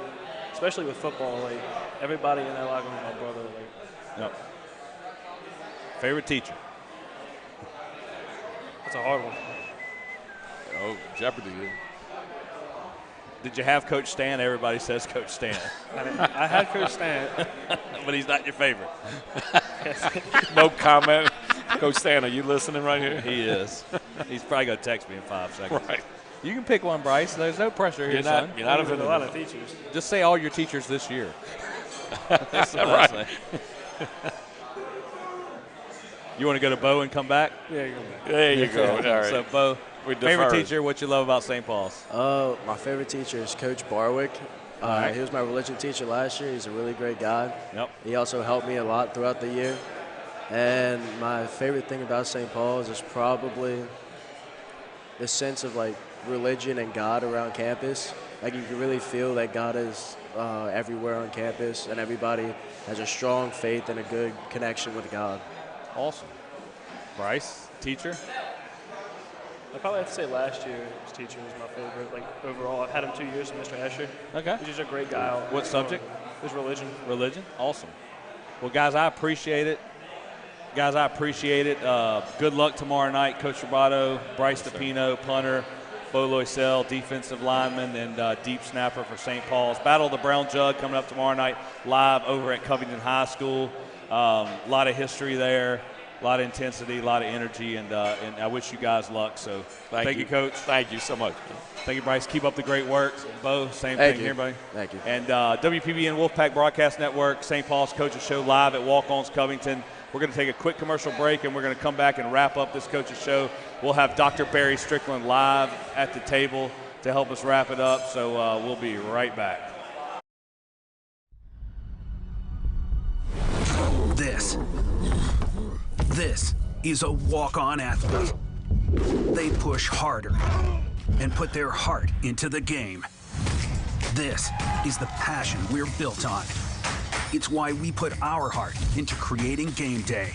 especially with football. Like everybody in that locker room is my brother. Yep. Favorite teacher? That's a hard one. Oh, Jeopardy. Did you have Coach Stan? Everybody says Coach Stan. I had Coach Stan. But he's not your favorite. No comment. Coach Stan, are you listening right here? He is. He's probably going to text me in 5 seconds. Right. You can pick one, Bryce. There's no pressure here, son. You're not a lot of teachers. Just say all your teachers this year. That's right. You want to go to Bo and come back? Yeah, go back. There you go. All right. So, Bo, favorite teacher, what you love about St. Paul's? My favorite teacher is Coach Barwick. He was my religion teacher last year. He's a really great guy. Yep. He also helped me a lot throughout the year. And my favorite thing about St. Paul's is probably the sense of religion and God around campus. You can really feel that God is everywhere on campus, and everybody has a strong faith and a good connection with God. Awesome. Bryce, teacher? I probably have to say last year's teacher was my favorite. Overall, I've had him 2 years, Mr. Escher. Okay. He's just a great guy. What subject? His religion. Religion? Awesome. Well, guys, I appreciate it. Good luck tomorrow night. Coach Roboto, Bryce Depino, punter, Bo Loisel, defensive lineman, and deep snapper for St. Paul's. Battle of the Brown Jug coming up tomorrow night live over at Covington High School. A lot of history there, a lot of intensity, a lot of energy, and I wish you guys luck. So thank you, Coach. Thank you so much. Thank you, Bryce. Keep up the great work. Bo, same thing here, buddy. Thank you. And WPBN Wolfpack Broadcast Network, St. Paul's Coaches Show live at Walk-Ons Covington. We're going to take a quick commercial break, and we're going to come back and wrap up this Coaches Show. We'll have Dr. Barry Strickland live at the table to help us wrap it up. So we'll be right back. This is a walk-on athlete. They push harder and put their heart into the game. This is the passion we're built on. It's why we put our heart into creating game day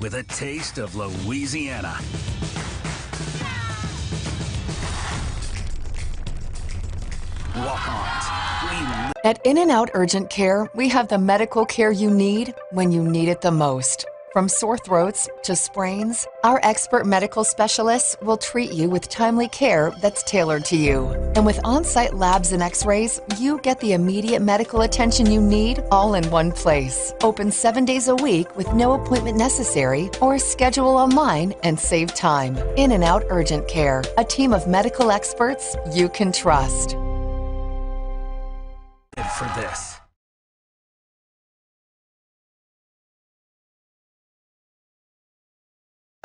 with a taste of Louisiana. Walk-ons. At In-N-Out Urgent Care, we have the medical care you need when you need it the most. From sore throats to sprains, our expert medical specialists will treat you with timely care that's tailored to you. And with on-site labs and x-rays, you get the immediate medical attention you need all in one place. Open 7 days a week with no appointment necessary, or schedule online and save time. In-N-Out Urgent Care, a team of medical experts you can trust. For this.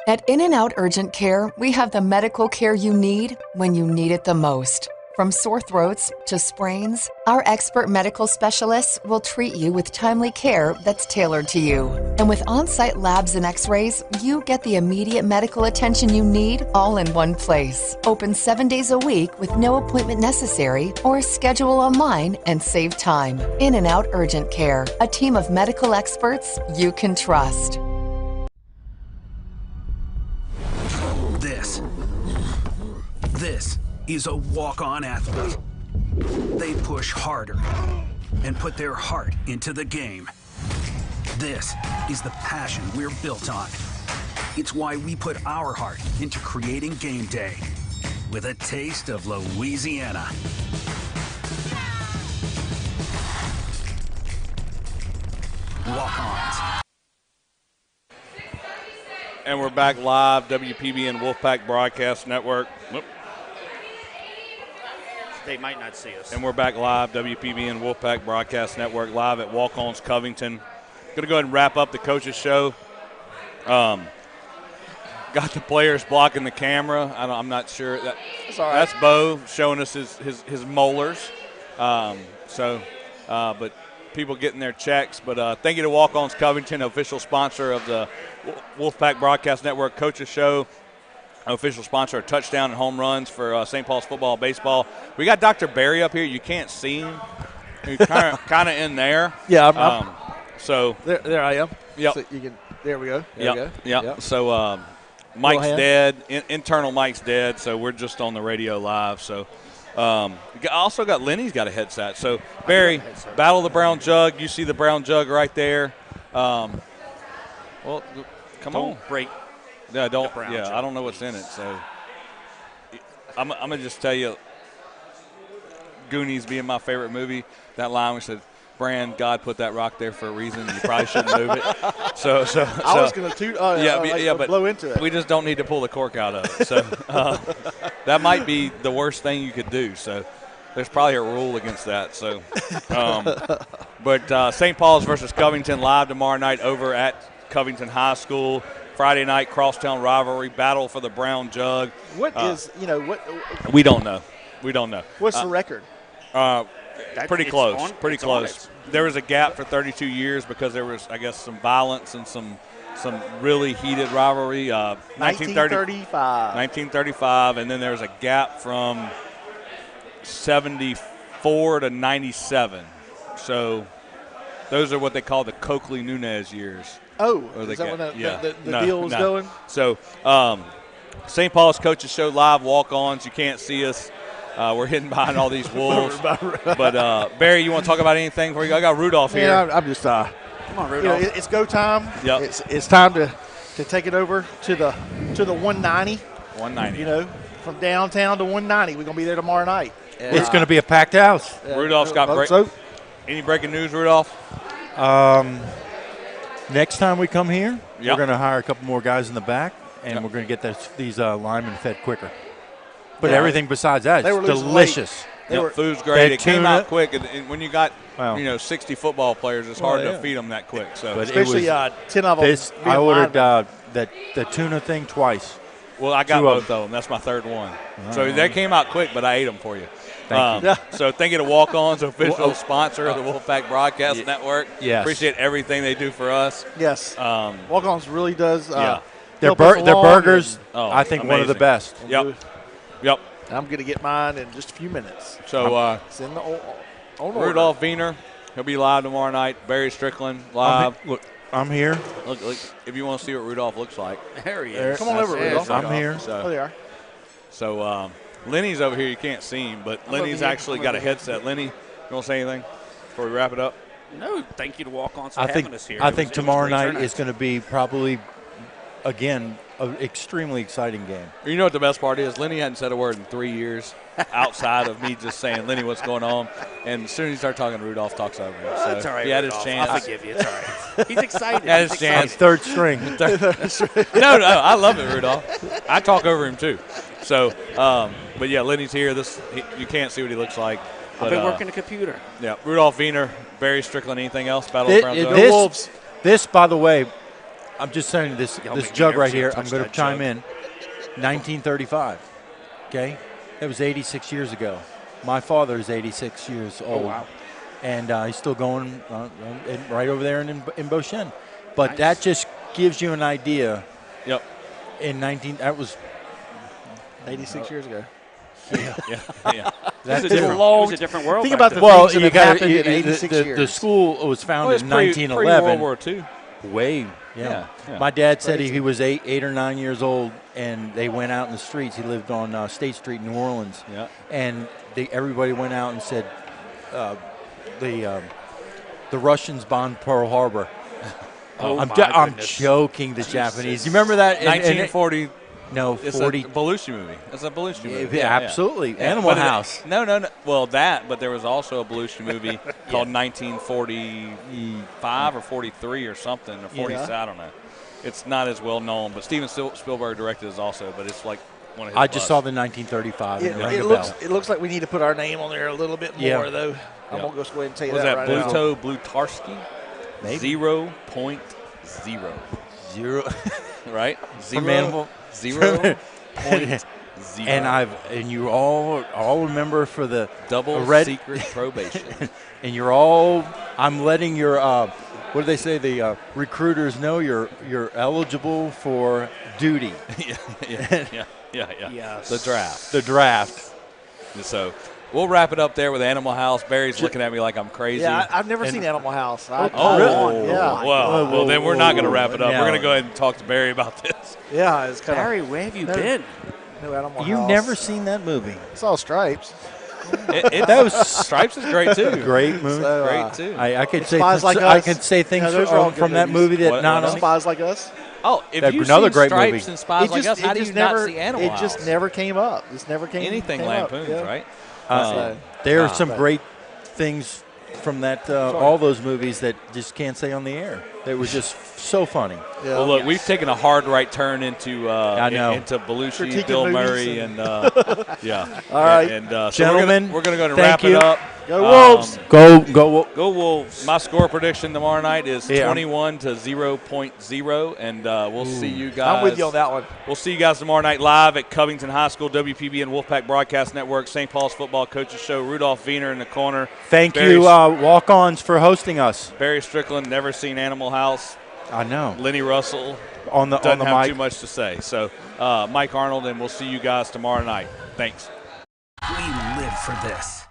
At In-N-Out Urgent Care, we have the medical care you need when you need it the most. From sore throats to sprains, our expert medical specialists will treat you with timely care that's tailored to you. And with on-site labs and x-rays, you get the immediate medical attention you need all in one place. Open 7 days a week with no appointment necessary, or schedule online and save time. In-N-Out Urgent Care, a team of medical experts you can trust. This is a walk-on athlete. They push harder and put their heart into the game. This is the passion we're built on. It's why we put our heart into creating game day with a taste of Louisiana. Walk-ons. And we're back live, WPBN Wolfpack Broadcast Network. Whoop. They might not see us. And we're back live, WPBN Wolfpack Broadcast Network, live at Walk-Ons Covington. Going to go ahead and wrap up the coaches' show. Got the players blocking the camera. I'm not sure. That's all right. That's Bo showing us his molars. But people getting their checks. But thank you to Walk-Ons Covington, official sponsor of the Wolfpack Broadcast Network Coaches Show, official sponsor of touchdown and home runs for St. Paul's football, baseball. We got Dr. Barry up here. You can't see him. He's kind of in there. Yeah, so there I am. Yep. So there we go. There we go. Yep. So Mike's dead. Internal Mike's dead. So we're just on the radio live. So also got Lenny's got a headset. So Barry, battle the brown jug. You see the brown jug right there. Well, come on. Break. Yeah, don't. Yeah, I don't know what's in it. So I'm gonna just tell you, Goonies being my favorite movie, that line we said, "Brand, God put that rock there for a reason. You probably shouldn't move it." So I was gonna but blow into it. We just don't need to pull the cork out of it. So that might be the worst thing you could do. So there's probably a rule against that. So, but St. Paul's versus Covington live tomorrow night over at Covington High School. Friday night crosstown rivalry, battle for the brown jug. What? We don't know. What's the record? Pretty close. Pretty close. There was a gap for 32 years because there was, I guess, some violence and some really heated rivalry. 1935, and then there was a gap from 74 to 97. So those are what they call the Coakley-Nunez years. Oh, is that when the deal was going? So St. Paul's Coaches Show live walk-ons. You can't see us. We're hidden behind all these wolves. But, Barry, you want to talk about anything before you go? I got Rudolph here. I'm just come on, Rudolph. It's go time. Yep. It's time to take it over to the 190. 190. From downtown to 190. We're going to be there tomorrow night. It's going to be a packed house. Rudolph's got any breaking news, Rudolph? Next time we come here, we're going to hire a couple more guys in the back, and we're going to get these linemen fed quicker. But everything besides that, it's delicious. Food's great. It came out quick, and when you got 60 football players, it's hard to feed them that quick. So, but especially 10 of them. I ordered the tuna thing twice. Well, I got both of them. That's my third one. So they came out quick, but I ate them for you. Thank you. So thank you to Walk-On's official sponsor of the Wolfpack Broadcast Network. Yes. Appreciate everything they do for us. Yes. Walk-On's really does. Their burgers, I think, one of the best. Yep. I'm going to get mine in just a few minutes. So it's in the on Rudolph Wiener, he'll be live tomorrow night. Barry Strickland live. I'm here. Look, if you want to see what Rudolph looks like. There he is. Come on over, Rudolph. I'm here. Oh, they are. So Lenny's over here. You can't see him, but Lenny's actually got a headset. Lenny, you want to say anything before we wrap it up? No, thank you to Walk-On's for having us here. I think tomorrow night is going to be probably, again, an extremely exciting game. You know what the best part is? Lenny hadn't said a word in 3 years outside of me just saying, Lenny, what's going on? And as soon as he started talking, Rudolph talks over him. So that's all right, he had Rudolph. his chance. I'll forgive you. It's all right. He's excited. He had his chance. Third string. No, I love it, Rudolph. I talk over him too. So, but yeah, Lenny's here. You can't see what he looks like. But, I've been working the computer. Yeah, Rudolph Wiener, Barry Strickland. Anything else? Battleground. This, by the way, I'm just saying this jug right here. I'm going to chime jug. in. 1935. Okay, that was 86 years ago. My father is 86 years old. Oh, wow. And he's still going right over there in Beauchene. But that just gives you an idea. Yep. That was 86 years ago. Yeah. That's it was a different world. Think about the well, things you that have got happened in 86 years. The school was founded in 1911. World War II. Way, yeah. My dad said he was eight or 9 years old, and they went out in the streets. He lived on State Street, New Orleans. Yeah. And everybody went out and said, the Russians bombed Pearl Harbor. I'm joking. The Japanese. You remember that? 1940. No, it's 40. a Belushi movie. It's a Belushi movie. Yeah, absolutely. Yeah. Animal House. No. Well, but there was also a Belushi movie called 1945 or 43 or something, or 47. I don't know. It's not as well known, but Steven Spielberg directed it also, but it's like one of his I just saw the 1935. It looks like we need to put our name on there a little bit more, though. I'm going to go ahead and tell you that right now. Blutarski? Maybe. 0.0. Right? From Animal. 0.0. And you all remember for the double secret probation. And I'm letting your what do they say? The recruiters know you're eligible for duty. Yeah. Yes. The draft. The So we'll wrap it up there with Animal House. Barry's looking at me like I'm crazy. Yeah, I've never seen Animal House. Well, then we're not going to wrap it up. We're going to go ahead and talk to Barry about this. Yeah, it's kind Barry, where have you been? No Animal House. You've never seen that movie? I saw Stripes. Stripes is great too. Great movie. So, great too. I could say Spies Like I Us. could say things those are all good from that movies. movie that not Spies Like Us. Oh, if That's you've another seen great Stripes movie. and Spies Like Us, how do you not see Animal House? It just never came up. This never came. Anything came Lampoons, up. right? There are some great things from that all those movies that just can't say on the air. They were just so funny. Yeah. Well, look, we've taken a hard right turn into into Belushi, Critiquing Bill movies Murray, and yeah. All right, so gentlemen, we're gonna go and wrap it up. Go Wolves! Go Wolves! My score prediction tomorrow night is 21 to 0.0, and we'll see you guys. I'm with you on that one. We'll see you guys tomorrow night live at Covington High School, WPB and Wolfpack Broadcast Network, St. Paul's Football Coaches Show. Rudolph Wiener in the corner. Thank you, Walk-Ons, for hosting us. Barry Strickland, never seen Animal House. I know. Lenny Russell doesn't have mic. too much to say. So, Mike Arnold, and we'll see you guys tomorrow night. Thanks. We live for this.